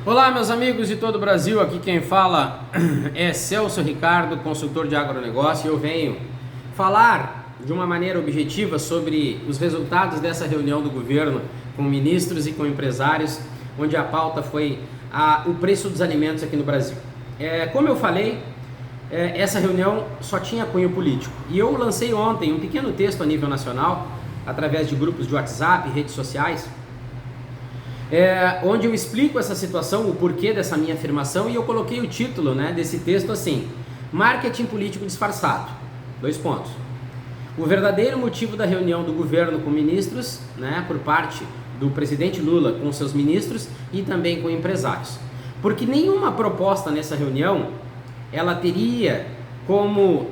Olá, meus amigos de todo o Brasil, aqui quem fala é Celso Ricardo, consultor de agronegócio, e eu venho falar de uma maneira objetiva sobre os resultados dessa reunião do governo com ministros e com empresários, onde a pauta foi o preço dos alimentos aqui no Brasil. Como eu falei, essa reunião só tinha cunho político, e eu lancei ontem um pequeno texto a nível nacional, através de grupos de WhatsApp, redes sociais, onde eu explico essa situação, o porquê dessa minha afirmação, e eu coloquei o título desse texto assim: marketing político disfarçado, 2 pontos. O verdadeiro motivo da reunião do governo com ministros, por parte do presidente Lula com seus ministros e também com empresários. Porque nenhuma proposta nessa reunião, ela teria como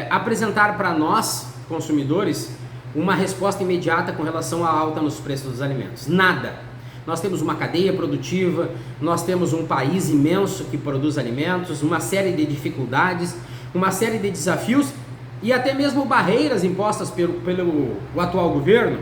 apresentar para nós, consumidores, uma resposta imediata com relação à alta nos preços dos alimentos. Nada. Nós temos uma cadeia produtiva, nós temos um país imenso que produz alimentos, uma série de dificuldades, uma série de desafios e até mesmo barreiras impostas pelo atual governo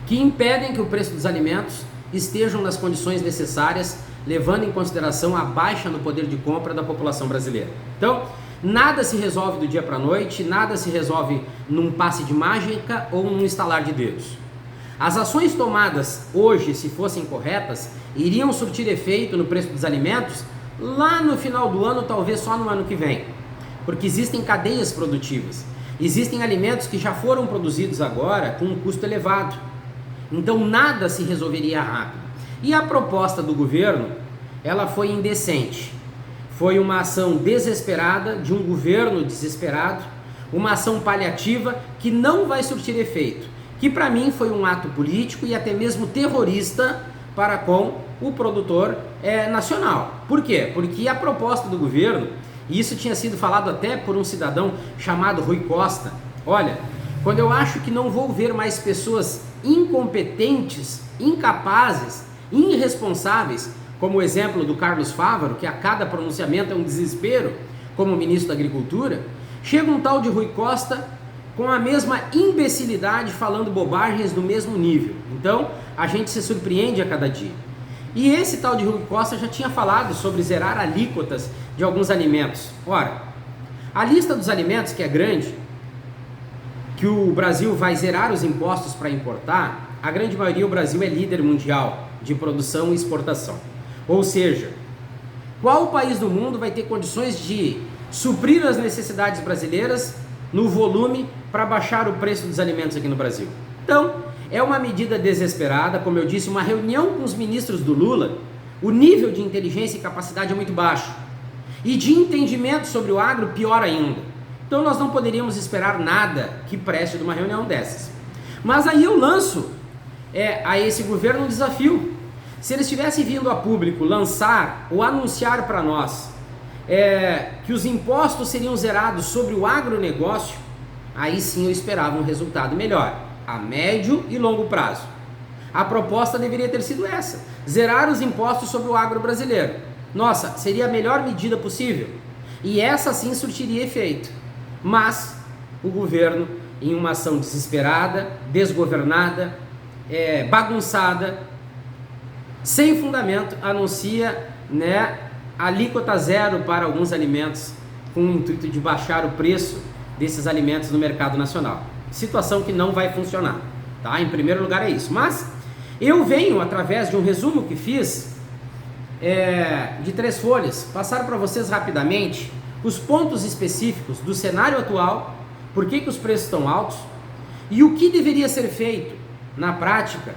que impedem que o preço dos alimentos estejam nas condições necessárias, levando em consideração a baixa no poder de compra da população brasileira. Então, nada se resolve do dia para a noite, nada se resolve num passe de mágica ou num estalar de dedos. As ações tomadas hoje, se fossem corretas, iriam surtir efeito no preço dos alimentos lá no final do ano, talvez só no ano que vem. Porque existem cadeias produtivas, existem alimentos que já foram produzidos agora com um custo elevado. Então nada se resolveria rápido. E a proposta do governo, ela foi indecente. Foi uma ação desesperada, de um governo desesperado, uma ação paliativa que não vai surtir efeito, que para mim foi um ato político e até mesmo terrorista para com o produtor nacional. Por quê? Porque a proposta do governo, e isso tinha sido falado até por um cidadão chamado Rui Costa, olha, quando eu acho que não vou ver mais pessoas incompetentes, incapazes, irresponsáveis, como o exemplo do Carlos Fávaro, que a cada pronunciamento é um desespero, como ministro da Agricultura, chega um tal de Rui Costa com a mesma imbecilidade, falando bobagens do mesmo nível. Então, a gente se surpreende a cada dia. E esse tal de Rui Costa já tinha falado sobre zerar alíquotas de alguns alimentos. Ora, a lista dos alimentos, que é grande, que o Brasil vai zerar os impostos para importar, a grande maioria o Brasil é líder mundial de produção e exportação. Ou seja, qual país do mundo vai ter condições de suprir as necessidades brasileiras no volume para baixar o preço dos alimentos aqui no Brasil? Então, é uma medida desesperada, como eu disse, uma reunião com os ministros do Lula, o nível de inteligência e capacidade é muito baixo, e de entendimento sobre o agro pior ainda. Então nós não poderíamos esperar nada que preste de uma reunião dessas. Mas aí eu lanço a esse governo um desafio. Se eles tivessem vindo a público lançar ou anunciar para nós que os impostos seriam zerados sobre o agronegócio, aí sim eu esperava um resultado melhor, a médio e longo prazo. A proposta deveria ter sido essa: zerar os impostos sobre o agro brasileiro. Nossa, seria a melhor medida possível, e essa sim surtiria efeito. Mas o governo, em uma ação desesperada, desgovernada, bagunçada, sem fundamento, anuncia alíquota zero para alguns alimentos, com o intuito de baixar o preço desses alimentos no mercado nacional. Situação que não vai funcionar, tá? Em primeiro lugar é isso. Mas eu venho, através de um resumo que fiz, de 3 folhas, passar para vocês rapidamente os pontos específicos do cenário atual, por que os preços estão altos e o que deveria ser feito na prática,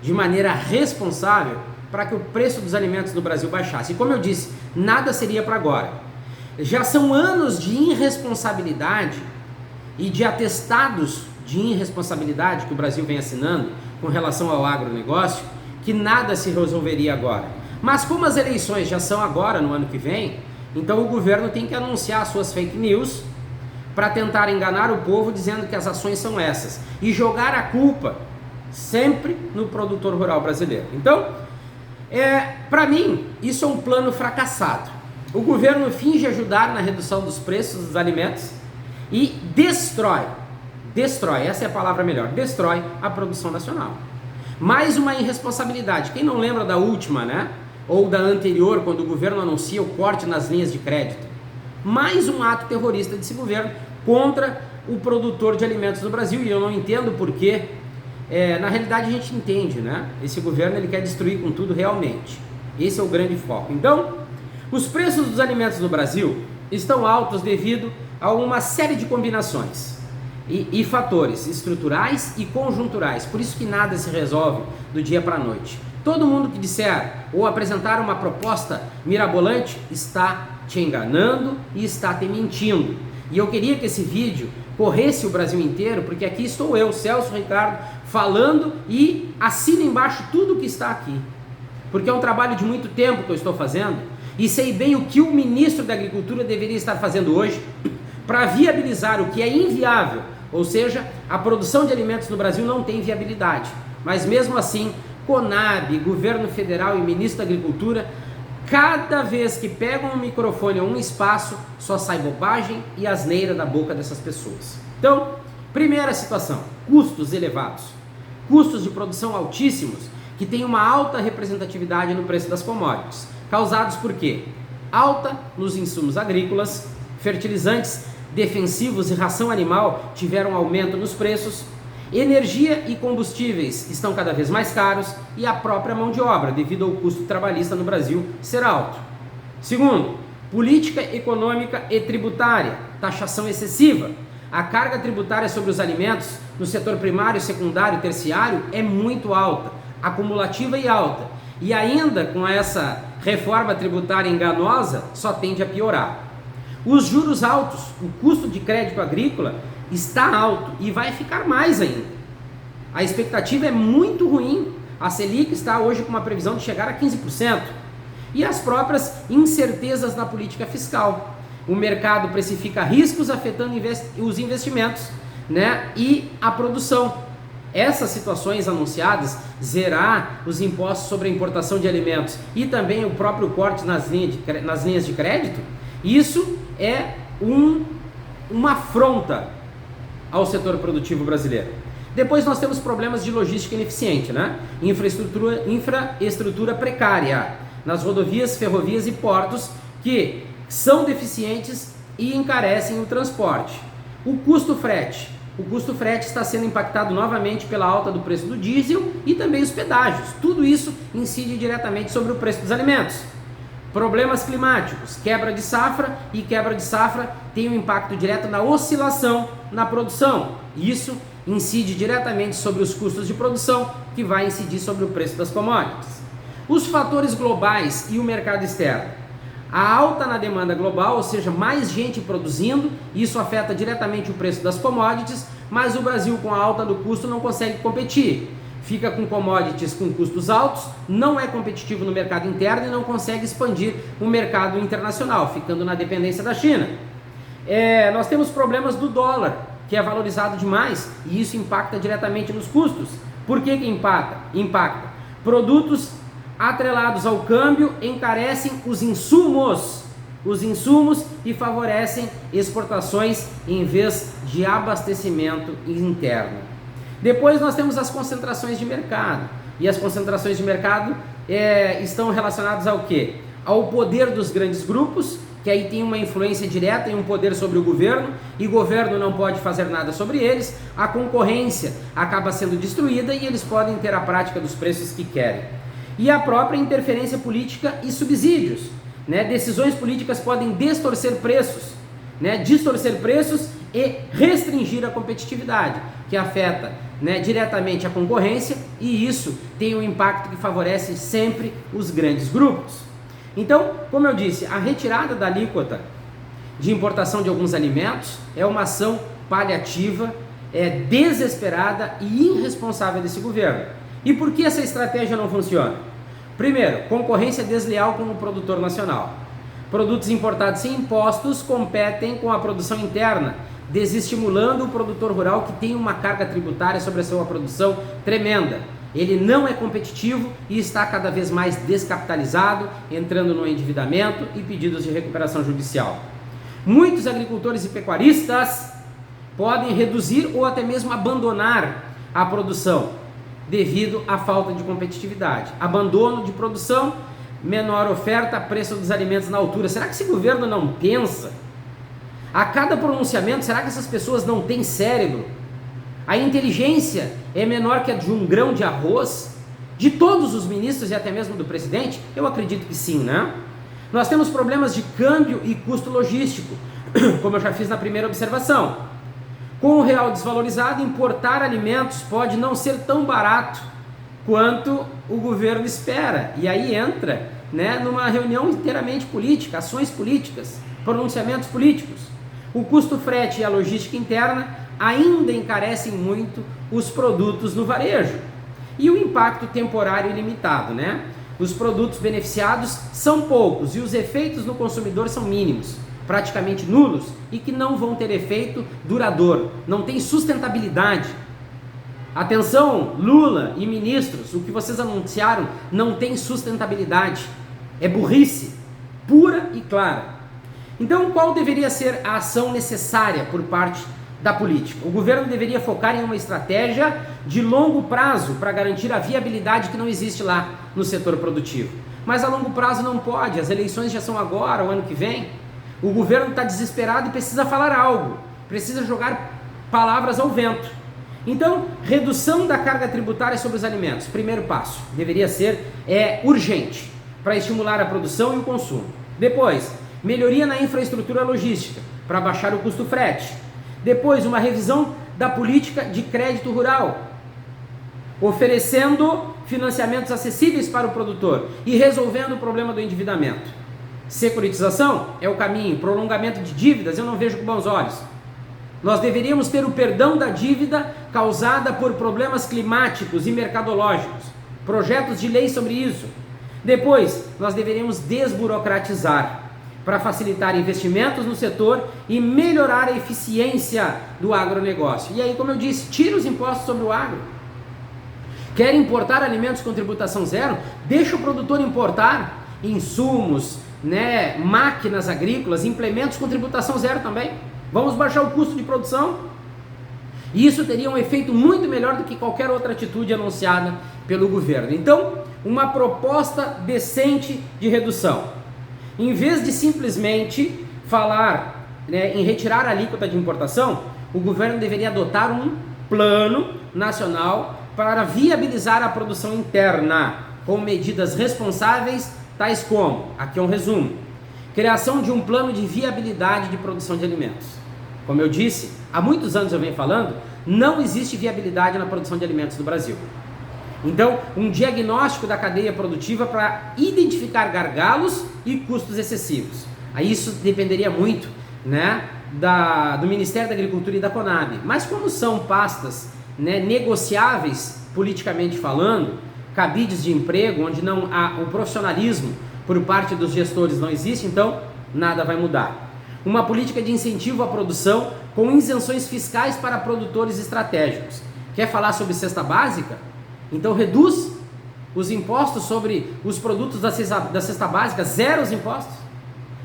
de maneira responsável, para que o preço dos alimentos no Brasil baixasse. E como eu disse, nada seria para agora. Já são anos de irresponsabilidade e de atestados de irresponsabilidade que o Brasil vem assinando com relação ao agronegócio, que nada se resolveria agora. Mas como as eleições já são agora, no ano que vem, então o governo tem que anunciar suas fake news para tentar enganar o povo dizendo que as ações são essas e jogar a culpa sempre no produtor rural brasileiro. Então, para mim, isso é um plano fracassado. O governo finge ajudar na redução dos preços dos alimentos e destrói, essa é a palavra melhor, destrói a produção nacional. Mais uma irresponsabilidade. Quem não lembra da última, né? Ou da anterior, quando o governo anuncia o corte nas linhas de crédito? Mais um ato terrorista desse governo contra o produtor de alimentos no Brasil, e eu não entendo porque, na realidade a gente entende, né? Esse governo ele quer destruir com tudo realmente. Esse é o grande foco. Então, os preços dos alimentos no Brasil estão altos devido a uma série de combinações e fatores estruturais e conjunturais. Por isso que nada se resolve do dia para a noite. Todo mundo que disser ou apresentar uma proposta mirabolante está te enganando e está te mentindo. E eu queria que esse vídeo corresse o Brasil inteiro, porque aqui estou eu, Celso Ricardo, falando, e assina embaixo tudo que está aqui. Porque é um trabalho de muito tempo que eu estou fazendo e sei bem o que o ministro da Agricultura deveria estar fazendo hoje para viabilizar o que é inviável, ou seja, a produção de alimentos no Brasil não tem viabilidade. Mas mesmo assim, Conab, governo federal e ministro da Agricultura, cada vez que pegam um microfone ou um espaço, só sai bobagem e asneira da boca dessas pessoas. Então, primeira situação, custos elevados. Custos de produção altíssimos, que tem uma alta representatividade no preço das commodities. Causados por quê? Alta nos insumos agrícolas, fertilizantes, defensivos e ração animal tiveram aumento nos preços, energia e combustíveis estão cada vez mais caros e a própria mão de obra, devido ao custo trabalhista no Brasil ser alto. Segundo, política econômica e tributária, taxação excessiva. A carga tributária sobre os alimentos no setor primário, secundário e terciário é muito alta, acumulativa e alta. E ainda com essa reforma tributária enganosa, só tende a piorar. Os juros altos, o custo de crédito agrícola está alto e vai ficar mais ainda. A expectativa é muito ruim. A Selic está hoje com uma previsão de chegar a 15%. E as próprias incertezas na política fiscal. O mercado precifica riscos afetando os investimentos, né? E a produção. Essas situações anunciadas, zerar os impostos sobre a importação de alimentos e também o próprio corte nas linhas de crédito, isso é uma afronta ao setor produtivo brasileiro. Depois nós temos problemas de logística ineficiente, né? Infraestrutura precária nas rodovias, ferrovias e portos que são deficientes e encarecem o transporte. O custo frete. O custo frete está sendo impactado novamente pela alta do preço do diesel e também os pedágios. Tudo isso incide diretamente sobre o preço dos alimentos. Problemas climáticos, quebra de safra, e quebra de safra tem um impacto direto na oscilação na produção. Isso incide diretamente sobre os custos de produção, que vai incidir sobre o preço das commodities. Os fatores globais e o mercado externo. A alta na demanda global, ou seja, mais gente produzindo, isso afeta diretamente o preço das commodities, mas o Brasil, com a alta do custo, não consegue competir. Fica com commodities com custos altos, não é competitivo no mercado interno e não consegue expandir o mercado internacional, ficando na dependência da China. Nós temos problemas do dólar, que é valorizado demais, e isso impacta diretamente nos custos. Por que impacta? Produtos atrelados ao câmbio encarecem os insumos e favorecem exportações em vez de abastecimento interno. Depois nós temos as concentrações de mercado, e as concentrações de mercado estão relacionadas ao quê? Ao poder dos grandes grupos, que aí tem uma influência direta e um poder sobre o governo, e o governo não pode fazer nada sobre eles, a concorrência acaba sendo destruída e eles podem ter a prática dos preços que querem. E a própria interferência política e subsídios, né? Decisões políticas podem distorcer preços, né? Distorcer preços e restringir a competitividade, que afeta, né, diretamente a concorrência, e isso tem um impacto que favorece sempre os grandes grupos. Então, como eu disse, a retirada da alíquota de importação de alguns alimentos é uma ação paliativa, desesperada e irresponsável desse governo. E por que essa estratégia não funciona? Primeiro, concorrência desleal com o produtor nacional. Produtos importados sem impostos competem com a produção interna, desestimulando o produtor rural, que tem uma carga tributária sobre a sua produção tremenda. Ele não é competitivo e está cada vez mais descapitalizado, entrando no endividamento e pedidos de recuperação judicial. Muitos agricultores e pecuaristas podem reduzir ou até mesmo abandonar a produção, devido à falta de competitividade. Abandono de produção, menor oferta, preço dos alimentos na altura. Será que esse governo não pensa? A cada pronunciamento, será que essas pessoas não têm cérebro? A inteligência é menor que a de um grão de arroz? De todos os ministros e até mesmo do presidente? Eu acredito que sim, né? Nós temos problemas de câmbio e custo logístico, como eu já fiz na primeira observação. Com o real desvalorizado, importar alimentos pode não ser tão barato quanto o governo espera. E aí entra, né, numa reunião inteiramente política, ações políticas, pronunciamentos políticos. O custo frete e a logística interna ainda encarecem muito os produtos no varejo. E o impacto temporário e limitado, né? Os produtos beneficiados são poucos e os efeitos no consumidor são mínimos, praticamente nulos, e que não vão ter efeito duradouro, não tem sustentabilidade. Atenção, Lula e ministros, o que vocês anunciaram não tem sustentabilidade, é burrice, pura e clara. Então, qual deveria ser a ação necessária por parte da política? O governo deveria focar em uma estratégia de longo prazo para garantir a viabilidade que não existe lá no setor produtivo. Mas a longo prazo não pode, as eleições já são agora, o ano que vem. O governo está desesperado e precisa falar algo, precisa jogar palavras ao vento. Então, redução da carga tributária sobre os alimentos, primeiro passo, deveria ser urgente, para estimular a produção e o consumo. Depois, melhoria na infraestrutura logística, para baixar o custo frete. Depois, uma revisão da política de crédito rural, oferecendo financiamentos acessíveis para o produtor e resolvendo o problema do endividamento. Securitização é o caminho, prolongamento de dívidas eu não vejo com bons olhos. Nós deveríamos ter o perdão da dívida causada por problemas climáticos e mercadológicos, projetos de lei sobre isso. Depois, nós deveríamos desburocratizar para facilitar investimentos no setor e melhorar a eficiência do agronegócio. E aí, como eu disse, tira os impostos sobre o agro. Quer importar alimentos com tributação zero? Deixa o produtor importar insumos, né, máquinas agrícolas, implementos com tributação zero também. Vamos baixar o custo de produção. E isso teria um efeito muito melhor do que qualquer outra atitude anunciada pelo governo. Então, uma proposta decente de redução. Em vez de simplesmente falar, né, em retirar a alíquota de importação, o governo deveria adotar um plano nacional para viabilizar a produção interna, com medidas responsáveis, tais como, aqui é um resumo, criação de um plano de viabilidade de produção de alimentos. Como eu disse, há muitos anos eu venho falando, não existe viabilidade na produção de alimentos no Brasil. Então, um diagnóstico da cadeia produtiva para identificar gargalos e custos excessivos. Aí isso dependeria muito, né, do Ministério da Agricultura e da Conab. Mas como são pastas, né, negociáveis politicamente falando, cabides de emprego, onde não há o profissionalismo por parte dos gestores não existe, então nada vai mudar. Uma política de incentivo à produção com isenções fiscais para produtores estratégicos. Quer falar sobre cesta básica? Então reduz os impostos sobre os produtos da cesta básica, zero os impostos.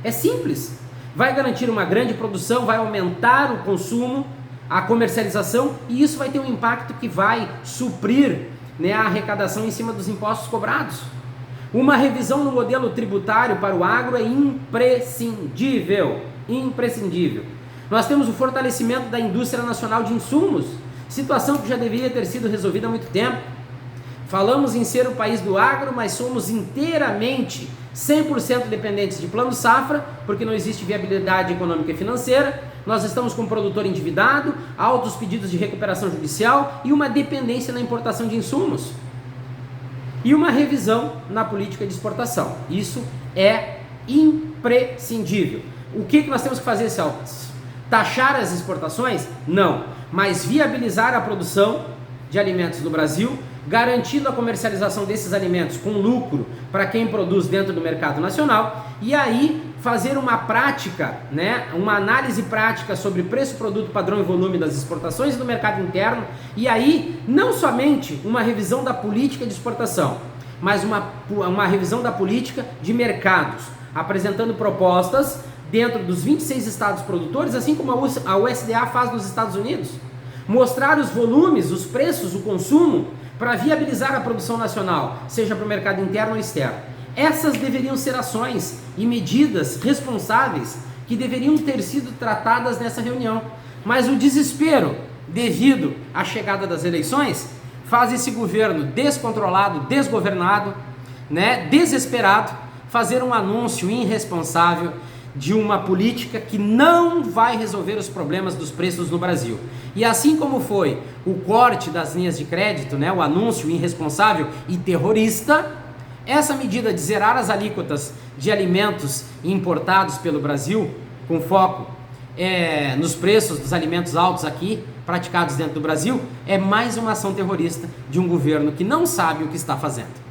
É simples. Vai garantir uma grande produção, vai aumentar o consumo, a comercialização, e isso vai ter um impacto que vai suprir, né, a arrecadação em cima dos impostos cobrados. Uma revisão no modelo tributário para o agro é imprescindível. Imprescindível. Nós temos o fortalecimento da indústria nacional de insumos, situação que já deveria ter sido resolvida há muito tempo. Falamos em ser o país do agro, mas somos inteiramente 100% dependentes de plano safra, porque não existe viabilidade econômica e financeira. Nós estamos com um produtor endividado, altos pedidos de recuperação judicial e uma dependência na importação de insumos. E uma revisão na política de exportação. Isso é imprescindível. O que nós temos que fazer, Celso? Taxar as exportações? Não. Mas viabilizar a produção de alimentos no Brasil, garantindo a comercialização desses alimentos com lucro para quem produz dentro do mercado nacional, e aí fazer uma prática, né, uma análise prática sobre preço, produto, padrão e volume das exportações e do mercado interno, e aí não somente uma revisão da política de exportação, mas uma revisão da política de mercados, apresentando propostas dentro dos 26 estados produtores, assim como a USDA faz nos Estados Unidos. Mostrar os volumes, os preços, o consumo, para viabilizar a produção nacional, seja para o mercado interno ou externo. Essas deveriam ser ações e medidas responsáveis que deveriam ter sido tratadas nessa reunião. Mas o desespero devido à chegada das eleições faz esse governo descontrolado, desgovernado, né, desesperado, fazer um anúncio irresponsável de uma política que não vai resolver os problemas dos preços no Brasil. E assim como foi o corte das linhas de crédito, né, o anúncio irresponsável e terrorista, essa medida de zerar as alíquotas de alimentos importados pelo Brasil, com foco nos preços dos alimentos altos aqui, praticados dentro do Brasil, é mais uma ação terrorista de um governo que não sabe o que está fazendo.